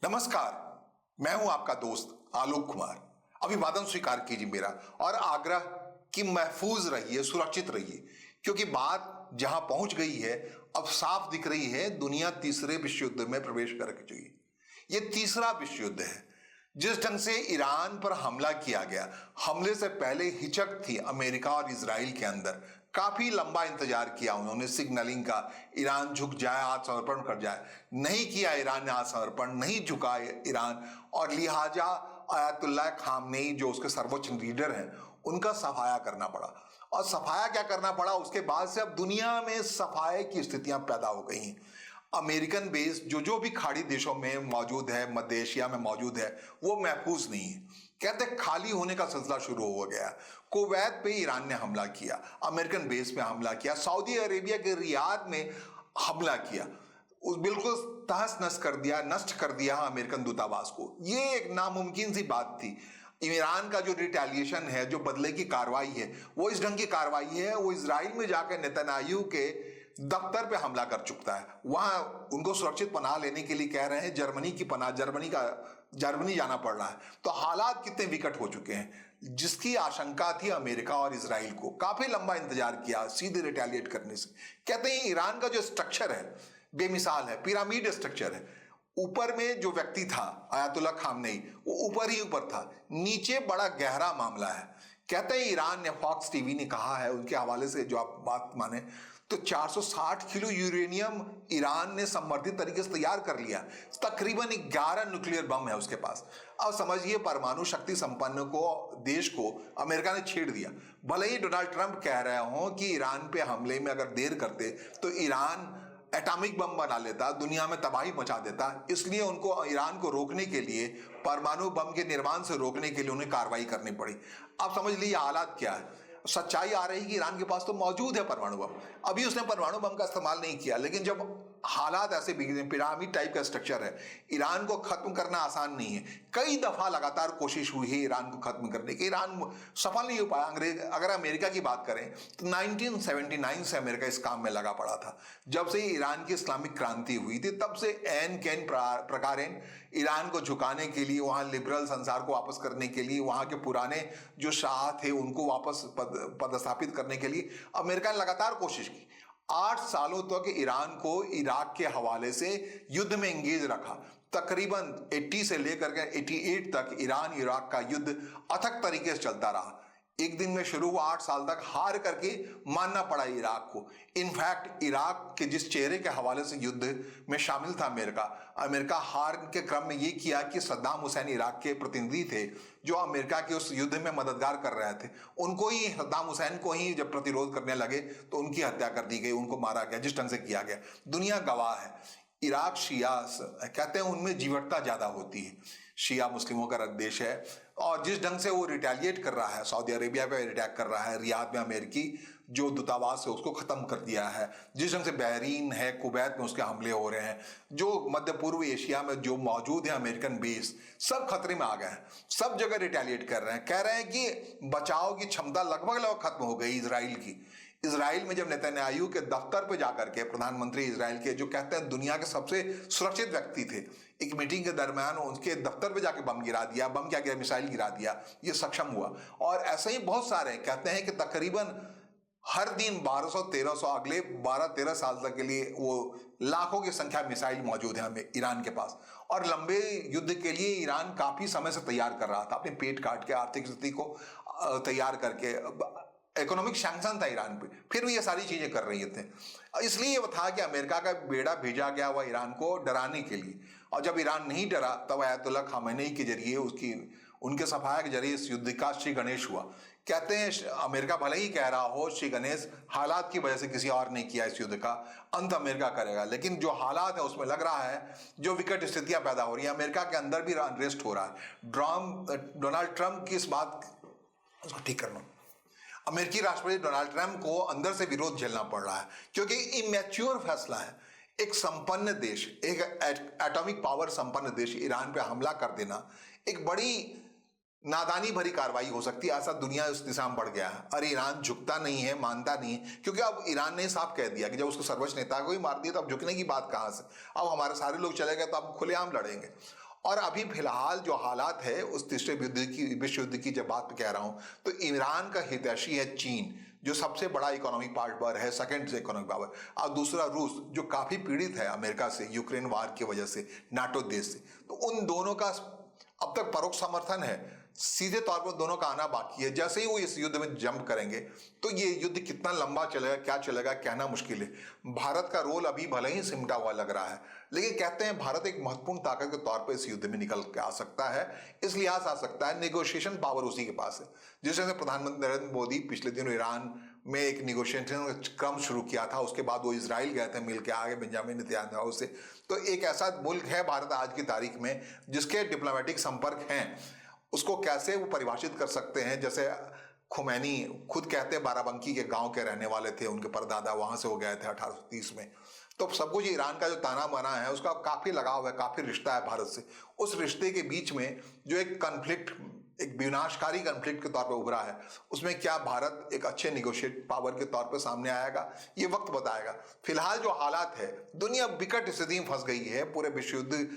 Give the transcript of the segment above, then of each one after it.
नमस्कार। मैं हूं आपका दोस्त आलोक कुमार। अभिवादन स्वीकार कीजिए मेरा और आग्रह कि महफूज रहिए, सुरक्षित रहिए, क्योंकि बात जहां पहुंच गई है अब साफ दिख रही है दुनिया तीसरे विश्व युद्ध में प्रवेश कर चुकी है। यह तीसरा विश्व युद्ध है। जिस ढंग से ईरान पर हमला किया गया, हमले से पहले हिचक थी अमेरिका और इजराइल के अंदर। काफी लंबा इंतजार किया उन्होंने सिग्नलिंग का, ईरान झुक जाए, आत्मसमर्पण कर जाए। नहीं किया ईरान ने आत्मसमर्पण, नहीं झुका ईरान, और लिहाजा आयतुल्लाह खामनेई जो उसके सर्वोच्च लीडर हैं उनका सफाया करना पड़ा। और सफाया क्या करना पड़ा, उसके बाद से अब दुनिया में सफाए की स्थितियां पैदा हो गई हैं। अमेरिकन बेस जो भी खाड़ी देशों में मौजूद है, मध्य एशिया में मौजूद है, वो महफूज नहीं है। कहते खाली होने का सिलसिला शुरू हो गया। कुवैत पे ईरान ने हमला किया, अमेरिकन बेस में हमला किया, सऊदी अरेबिया के रियाद में हमला किया, उस बिल्कुल तहस नस कर दिया, नष्ट कर दिया अमेरिकन दूतावास को। ये एक नामुमकिन सी बात थी। ईरान का जो रिटेलिएशन है, जो बदले की कार्रवाई है, वो इस ढंग की कार्रवाई है। वो इजराइल में जाकर नेतन्याहू के दफ्तर पे हमला कर चुका है। वहां उनको सुरक्षित पनाह लेने के लिए कह रहे हैं जर्मनी की पनाह, जर्मनी जाना पड़ रहा है। तो हालात कितने विकट हो चुके हैं, जिसकी आशंका थी अमेरिका और इजराइल को। काफी लंबा इंतजार किया सीधे रिटेलिएट करने से। कहते हैं ईरान का जो स्ट्रक्चर है बेमिसाल है, पिरामिड स्ट्रक्चर है। ऊपर में जो व्यक्ति था आयतुल्लाह खामनेई, वो ऊपर ही ऊपर था, नीचे बड़ा गहरा मामला है। कहते हैं ईरान ने, फॉक्स टीवी ने कहा है उनके हवाले से, जो आप बात माने तो 460 किलो यूरेनियम ईरान ने समर्थित तरीके से तैयार कर लिया। तकरीबन 11 न्यूक्लियर बम है उसके पास। अब समझिए परमाणु शक्ति संपन्न देश को अमेरिका ने छेड़ दिया। भले ही डोनाल्ड ट्रंप कह रहे हो कि ईरान पे हमले में अगर देर करते तो ईरान एटॉमिक बम बना लेता, दुनिया में तबाही मचा देता। इसलिए उनको ईरान को रोकने के लिए, परमाणु बम के निर्माण से रोकने के लिए उन्हें कार्रवाई करनी पड़ी। अब समझ लीजिए हालात क्या है। सच्चाई आ रही है कि ईरान के पास तो मौजूद है परमाणु बम। अभी उसने परमाणु बम का इस्तेमाल नहीं किया, लेकिन जब हालात ऐसे बिगड़े, पिरामिड टाइप का स्ट्रक्चर है, ईरान को खत्म करना आसान नहीं है। कई दफा लगातार कोशिश हुई है ईरान को खत्म करने की, ईरान सफल नहीं हो पाया। अगर अमेरिका की बात करें तो 1979 से अमेरिका इस काम में लगा पड़ा था। जब से ईरान की इस्लामिक क्रांति हुई थी, तब से एन कैन प्रकारेण ईरान को झुकाने के लिए, वहां लिबरल संसार को वापस करने के लिए, वहां के पुराने जो शाह थे उनको वापस पदस्थापित करने के लिए अमेरिका ने लगातार कोशिश की। 8 सालों तक ईरान को इराक के हवाले से युद्ध में एंगेज रखा। तकरीबन 80 से लेकर के 88 तक ईरान इराक का युद्ध अथक तरीके से चलता रहा। एक दिन में शुरू हुआ, 8 साल तक हार करके मानना पड़ा इराक को। इनफैक्ट इराक के जिस चेहरे के हवाले से युद्ध में शामिल था अमेरिका हार के क्रम में ये किया कि सद्दाम हुसैन इराक के प्रतिनिधि थे जो अमेरिका के उस युद्ध में मददगार कर रहे थे। उनको ही, सद्दाम हुसैन को ही जब प्रतिरोध करने लगे तो उनकी हत्या कर दी गई, उनको मारा गया जिस ढंग से किया गया। दुनिया गवाह है। इराक शिया कहते हैं उनमें जीवटता ज्यादा होती है, शिया मुस्लिमों का देश है। और जिस ढंग से वो रिटेलिएट कर रहा है, सऊदी अरेबिया पे अटैक कर रहा है, रियाद में अमेरिकी जो दूतावास है उसको खत्म कर दिया है, जिस ढंग से बहरीन है, कुवैत में उसके हमले हो रहे हैं, जो मध्य पूर्व एशिया में जो मौजूद है अमेरिकन बेस, सब खतरे में आ गए हैं। सब जगह रिटेलिएट कर रहे हैं। कह रहे हैं कि बचाव की क्षमता लगभग खत्म हो गई इजराइल की। इजराइल में जब नेतन्याहू के दफ्तर पे जाकर के प्रधानमंत्री इजराइल के, जो कहते हैं दुनिया के सबसे सुरक्षित व्यक्ति थे, एक मीटिंग के दरमियान उनके दफ्तर पे जाके बम गिरा दिया, बम क्या गिरा, मिसाइल गिरा दिया, ये सक्षम हुआ। और ऐसे ही बहुत सारे कहते हैं कि तकरीबन हर दिन 1200-1300, अगले 12-13 साल तक के लिए वो लाखों की संख्या मिसाइल मौजूद है हमें ईरान के पास। और लंबे युद्ध के लिए ईरान काफी समय से तैयार कर रहा था, अपने पेट काट के, आर्थिक स्थिति को तैयार करके। इकोनॉमिक सैंक्शन था ईरान पे, फिर भी ये सारी चीजें कर रही थे। इसलिए ये था कि अमेरिका का बेड़ा भेजा गया हुआ ईरान को डराने के लिए। और जब ईरान नहीं डरा तब आयतुल्लाह खामेनेई के जरिए, उनके सफाया के जरिए इस युद्ध का श्री गणेश हुआ। कहते हैं अमेरिका भले ही कह रहा हो श्री गणेश हालात की वजह से किसी और ने किया, इस युद्ध का अंत अमेरिका करेगा, लेकिन जो हालात है उसमें लग रहा है जो विकट स्थितियां पैदा हो रही है, अमेरिका के अंदर भी अनरेस्ट हो रहा है। डोनाल्ड ट्रंप की इस बात उसको ठीक करना, अमेरिकी राष्ट्रपति डोनाल्ड ट्रंप को अंदर से विरोध झेलना पड़ रहा है, क्योंकि इमैच्योर फैसला है। एक संपन्न देश, एक एटॉमिक पावर संपन्न देश ईरान पे हमला कर देना एक बड़ी नादानी भरी कार्रवाई हो सकती है। ऐसा दुनिया उस दिशा में बढ़ गया है। और ईरान झुकता नहीं है, मानता नहीं है, क्योंकि अब ईरान ने साफ कह दिया कि जब उसको सर्वोच्च नेता को ही मार दिया तो अब झुकने की बात कहां से। अब हमारे सारे लोग चले गए तो अब खुलेआम लड़ेंगे। और अभी फिलहाल जो हालात है उस तीसरे विश्व युद्ध की जब बात कह रहा हूं, तो ईरान का हितैषी है चीन, जो सबसे बड़ा इकोनॉमिक पावर है, सेकंड से इकोनॉमिक पावर, और दूसरा रूस, जो काफी पीड़ित है अमेरिका से, यूक्रेन वार की वजह से, नाटो देश से। तो उन दोनों का अब तक परोक्ष समर्थन है, सीधे तौर पर दोनों का आना बाकी है। जैसे ही वो इस युद्ध में जंप करेंगे तो ये युद्ध कितना लंबा चलेगा, क्या चलेगा, कहना मुश्किल है। भारत का रोल अभी भले ही सिमटा हुआ लग रहा है, लेकिन कहते हैं भारत एक महत्वपूर्ण ताकत के तौर पर इस युद्ध में निकल के आ सकता है। इस लिहाज आ सकता है, नेगोशिएशन पावर उसी के पास है। जिस तरह से प्रधानमंत्री नरेंद्र मोदी पिछले दिनों ईरान में एक निगोशिएशन क्रम शुरू किया था, उसके बाद वो इजराइल गए थे मिलके आगे बेंजामिन नेतन्याहू से। तो एक ऐसा मुल्क है भारत आज की तारीख में जिसके डिप्लोमेटिक संपर्क हैं, उसको कैसे वो परिभाषित कर सकते हैं। जैसे खुमैनी खुद कहते हैं बाराबंकी के गांव के रहने वाले थे, उनके परदादा वहां से हो गए थे 1830 में। तो सब कुछ ईरान का जो ताना बाना है उसका काफी लगाव है, काफी रिश्ता है भारत से। उस रिश्ते के बीच में जो एक कन्फ्लिक्ट, एक विनाशकारी कन्फ्लिक्ट के तौर पर उभरा है, उसमें क्या भारत एक अच्छे निगोशिएट पावर के तौर पर सामने आएगा, ये वक्त बताएगा। फिलहाल जो हालात है, दुनिया विकट स्थिति में फंस गई है, पूरे विश्व युद्ध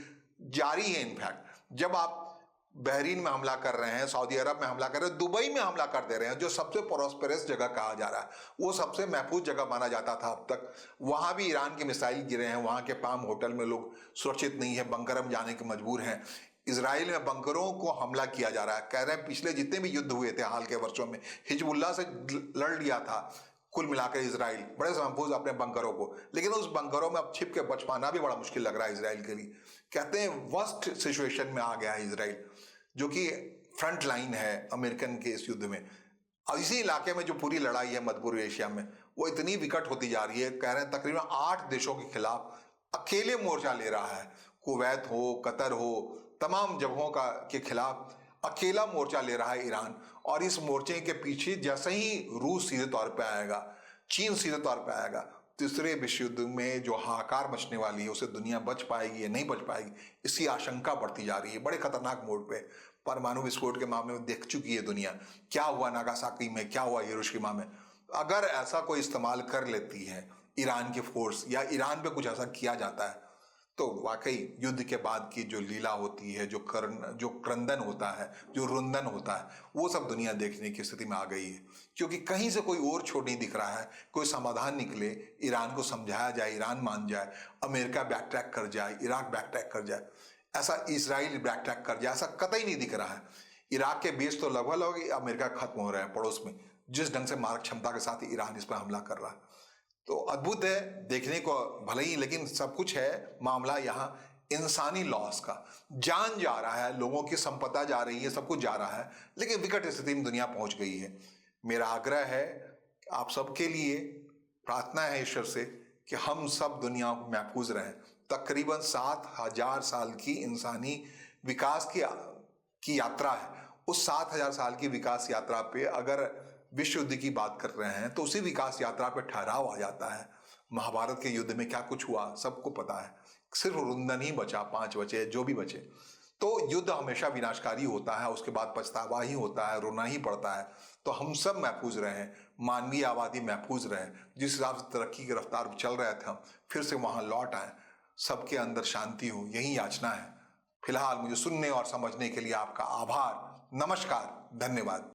जारी है। इनफैक्ट जब आप बहरीन में हमला कर रहे हैं, सऊदी अरब में हमला कर रहे हैं, दुबई में हमला कर दे रहे हैं, जो सबसे प्रॉस्पेरस जगह कहा जा रहा है, वो सबसे महफूज जगह माना जाता था अब तक, वहां भी ईरान के मिसाइल गिरे हैं। वहां के पाम होटल में लोग सुरक्षित नहीं है, बंकर में जाने के मजबूर हैं। इजराइल में बंकरों को हमला किया जा रहा है। कह रहे हैं पिछले जितने भी युद्ध हुए थे हाल के वर्षों में, हिजबुल्लाह से लड़ लिया था कुल मिलाकर इजराइल, बड़े महफूज अपने बंकरों को, लेकिन उस बंकरों में अब छिप के बच पाना भी बड़ा मुश्किल लग रहा है इजराइल के लिए। कहते हैं वर्स्ट सिचुएशन में आ गया है इजराइल, जो कि फ्रंट लाइन है अमेरिकन के इस युद्ध में। और इसी इलाके में जो पूरी लड़ाई है मध्य पूर्व एशिया में, वो इतनी विकट होती जा रही है। कह रहे हैं तकरीबन 8 देशों के खिलाफ अकेले मोर्चा ले रहा है। कुवैत हो, कतर हो, तमाम जगहों के खिलाफ अकेला मोर्चा ले रहा है ईरान। और इस मोर्चे के पीछे जैसे ही रूस सीधे तौर पे आएगा, चीन सीधे तौर पे आएगा, तीसरे विश्व युद्ध में जो हाहाकार मचने वाली है उसे दुनिया बच पाएगी या नहीं बच पाएगी, इसकी आशंका बढ़ती जा रही है। बड़े खतरनाक मोड पे परमाणु विस्फोट के मामले में देख चुकी है दुनिया, क्या हुआ नागासाकी में, क्या हुआ हिरोशिमा में। अगर ऐसा कोई इस्तेमाल कर लेती है ईरान की फोर्स, या ईरान पे कुछ ऐसा किया जाता है, तो वाकई युद्ध के बाद की जो लीला होती है, जो क्रंदन होता है, जो रुंदन होता है, वो सब दुनिया देखने की स्थिति में आ गई है। क्योंकि कहीं से कोई और छोड़ नहीं दिख रहा है, कोई समाधान निकले, ईरान को समझाया जाए, ईरान मान जाए, अमेरिका बैक ट्रैक कर जाए, इराक बैक ट्रैक कर जाए, ऐसा इजराइल बैक ट्रैक कर जाए, ऐसा कतई नहीं दिख रहा है। इराक के बेस तो लगभग अमेरिका खत्म हो रहे हैं पड़ोस में, जिस ढंग से मारक क्षमता के साथ ईरान इस पर हमला कर रहा है। तो अद्भुत है देखने को भले ही, लेकिन सब कुछ है मामला यहाँ इंसानी लॉस का। जान जा रहा है, लोगों की संपदा जा रही है, सब कुछ जा रहा है, लेकिन विकट स्थिति में दुनिया पहुंच गई है। मेरा आग्रह है आप सबके लिए, प्रार्थना है ईश्वर से कि हम सब दुनिया में महफूज रहें। तकरीबन 7000 साल की इंसानी विकास की यात्रा है। उस 7000 साल की विकास यात्रा पे अगर विश्व युद्ध की बात कर रहे हैं तो उसी विकास यात्रा पे ठहराव आ जाता है। महाभारत के युद्ध में क्या कुछ हुआ सबको पता है, सिर्फ रुंदन ही बचा, 5 बचे, जो भी बचे। तो युद्ध हमेशा विनाशकारी होता है, उसके बाद पछतावा ही होता है, रोना ही पड़ता है। तो हम सब महफूज रहें, मानवीय आबादी महफूज रहे। जिस हिसाब से तरक्की की रफ्तार चल रहे थे हम, फिर से वहां लौट आए, सबके अंदर शांति हो, यही याचना है। फिलहाल मुझे सुनने और समझने के लिए आपका आभार, नमस्कार, धन्यवाद।